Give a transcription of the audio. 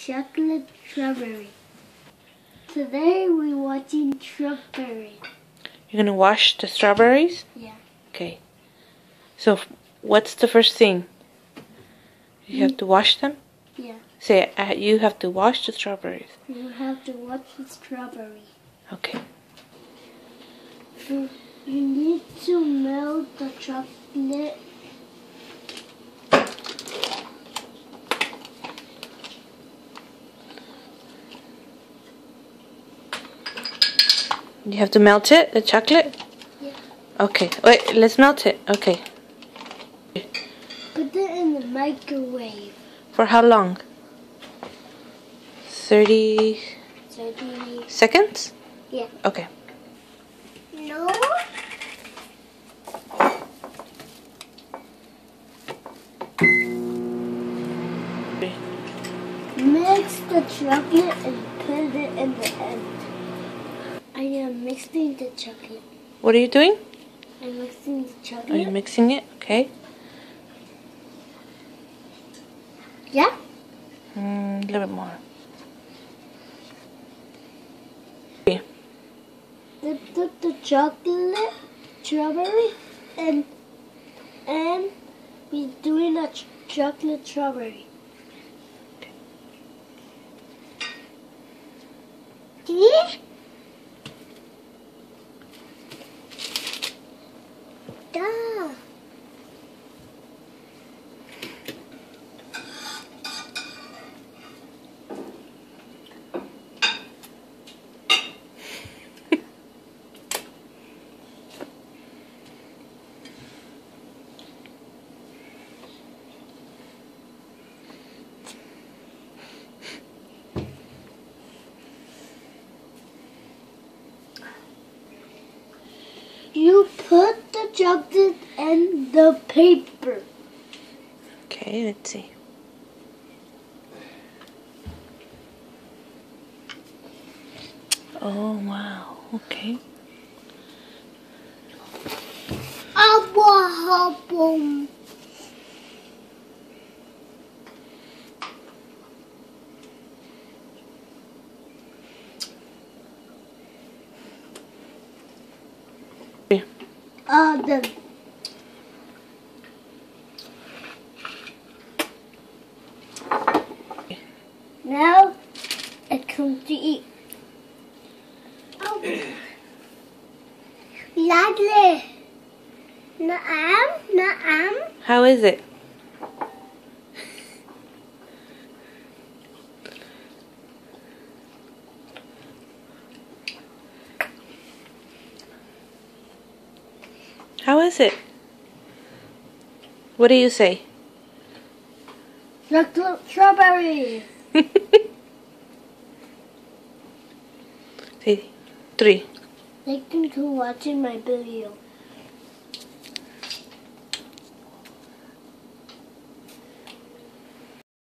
chocolate strawberry. Today we're watching strawberry. You're gonna wash the strawberries? Yeah. Okay. So, what's the first thing? You have to wash them? Yeah. Say, you have to wash the strawberries. You have to wash the strawberry. Okay. You need to melt the chocolate. You have to melt it, the chocolate? Yeah. Okay. Wait, let's melt it. Okay. Put it in the microwave. For how long? 30 seconds? Yeah. Okay. No. Mix the chocolate and put it in the end. I am mixing the chocolate. What are you doing? I'm mixing the chocolate. Are you mixing it? Okay. Yeah? A little bit more. Put the chocolate, strawberry, and we're doing a chocolate strawberry. Yeah. Duh. You put the chocolate in the paper. Okay, let's see. Oh, wow. Okay. Boom. Done. Now it comes to eat. Oh. Lovely. Naam. How is it? How is it? What do you say? Chocolate strawberry. Say 3. Thank you for watching my video.